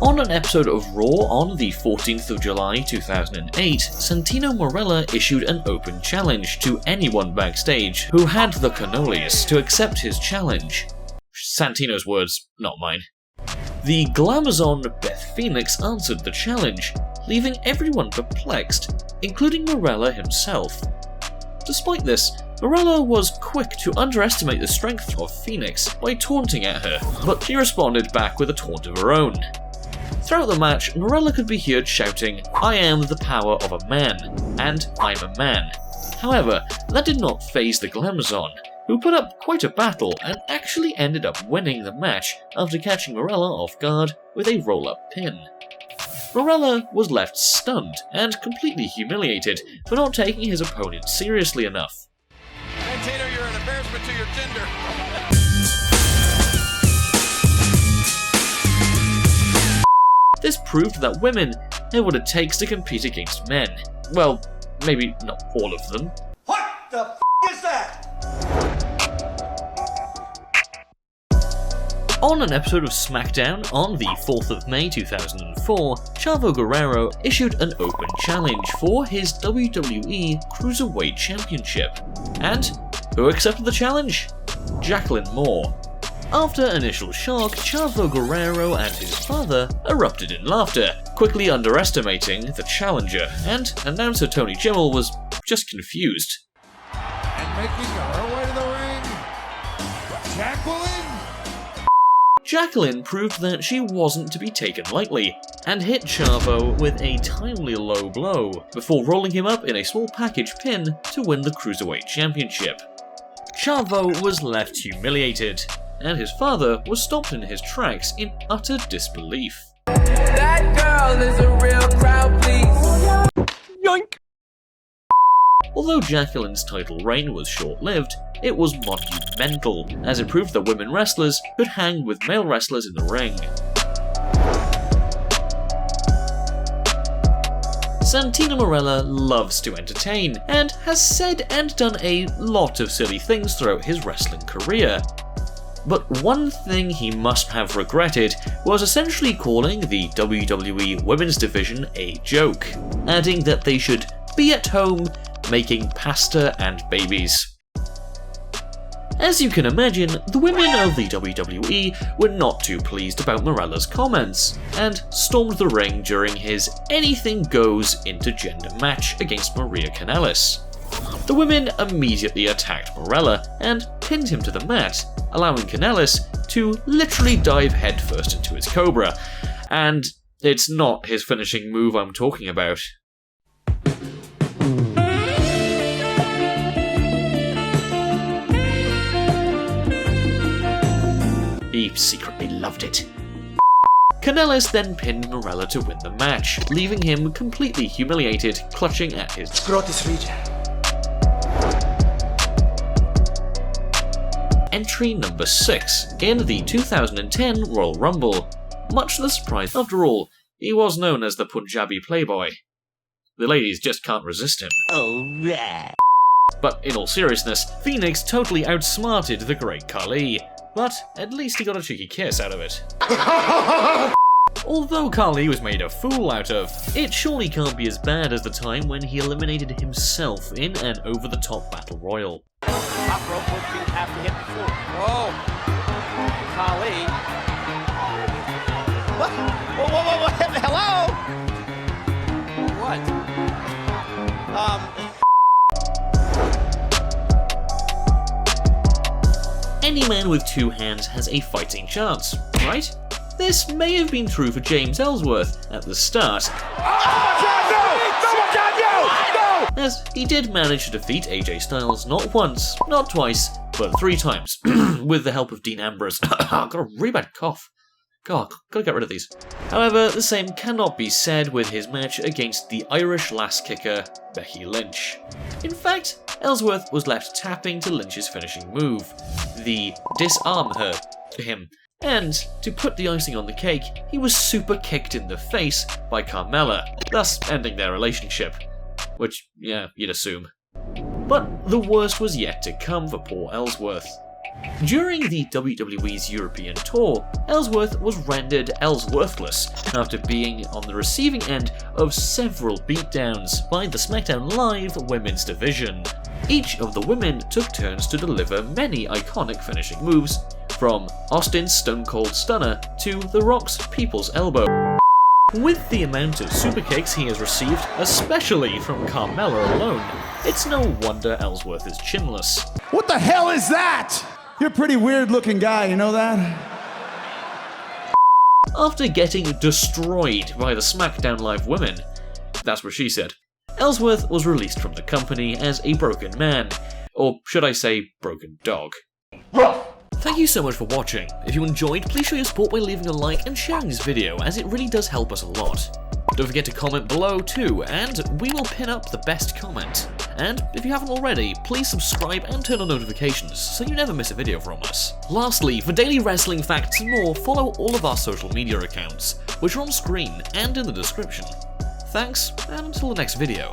On an episode of Raw on the 14th of July 2008, Santino Marella issued an open challenge to anyone backstage who had the cannolis to accept his challenge. Santino's words, not mine. The Glamazon Beth Phoenix answered the challenge, leaving everyone perplexed, including Marella himself. Despite this, Marella was quick to underestimate the strength of Phoenix by taunting at her, but she responded back with a taunt of her own. Throughout the match, Marella could be heard shouting, "I am the power of a man," and "I'm a man." However, that did not faze the Glamazon, who put up quite a battle and actually ended up winning the match after catching Marella off guard with a roll-up pin. Marella was left stunned and completely humiliated for not taking his opponent seriously enough. Santino, you're an embarrassment to your gender. This proved that women have what it takes to compete against men. Well, maybe not all of them. What the f*** is that? On an episode of SmackDown on the 4th of May 2004, Chavo Guerrero issued an open challenge for his WWE Cruiserweight Championship. And who accepted the challenge? Jacqueline Moore. After initial shock, Chavo Guerrero and his father erupted in laughter, quickly underestimating the challenger, and announcer Tony Jimmel was just confused. And making her way to the ring, Jacqueline? Jacqueline proved that she wasn't to be taken lightly, and hit Chavo with a timely low blow, before rolling him up in a small package pin to win the Cruiserweight Championship. Chavo was left humiliated, and his father was stopped in his tracks in utter disbelief. That girl is a real crowd, please. Yoink! Although Jacqueline's title reign was short-lived, it was monumental, as it proved that women wrestlers could hang with male wrestlers in the ring. Santino Marella loves to entertain, and has said and done a lot of silly things throughout his wrestling career. But one thing he must have regretted was essentially calling the WWE Women's Division a joke, adding that they should be at home making pasta and babies. As you can imagine, the women of the WWE were not too pleased about Marella's comments, and stormed the ring during his anything goes intergender match against Maria Kanellis. The women immediately attacked Marella and pinned him to the mat, allowing Kanellis to literally dive headfirst into his Cobra, and it's not his finishing move I'm talking about. He secretly loved it. Kanellis then pinned Marella to win the match, leaving him completely humiliated, clutching at his Scrotus region. Entry number 6 in the 2010 Royal Rumble. Much to the surprise, after all, he was known as the Punjabi Playboy. The ladies just can't resist him. Oh, yeah. But in all seriousness, Phoenix totally outsmarted the great Khali. But at least he got a cheeky kiss out of it. Although Khali was made a fool out of, it surely can't be as bad as the time when he eliminated himself in an over-the-top battle royal. Top rope push you have to hit the floor. Oh, Khali. What? Whoa, hello? What? Any man with two hands has a fighting chance, right? This may have been true for James Ellsworth at the start, as he did manage to defeat AJ Styles not once, not twice, but 3 times, with the help of Dean Ambrose. Got a really bad cough. God, gotta get rid of these. However, the same cannot be said with his match against the Irish lass kicker, Becky Lynch. In fact, Ellsworth was left tapping to Lynch's finishing move, the disarm him, and to put the icing on the cake, he was super kicked in the face by Carmella, thus ending their relationship. Which, yeah, you'd assume. But the worst was yet to come for poor Ellsworth. During the WWE's European tour, Ellsworth was rendered Ellsworthless after being on the receiving end of several beatdowns by the SmackDown Live women's division. Each of the women took turns to deliver many iconic finishing moves, from Austin's Stone Cold Stunner to The Rock's People's Elbow. With the amount of super kicks he has received, especially from Carmella alone, it's no wonder Ellsworth is chinless. What the hell is that? You're a pretty weird looking guy, you know that? After getting destroyed by the SmackDown Live women, that's what she said, Ellsworth was released from the company as a broken man, or should I say, broken dog. Thank you so much for watching. If you enjoyed, please show your support by leaving a like and sharing this video, as it really does help us a lot. Don't forget to comment below too, and we will pin up the best comment. And if you haven't already, please subscribe and turn on notifications so you never miss a video from us. Lastly, for daily wrestling facts and more, follow all of our social media accounts, which are on screen and in the description. Thanks, and until the next video.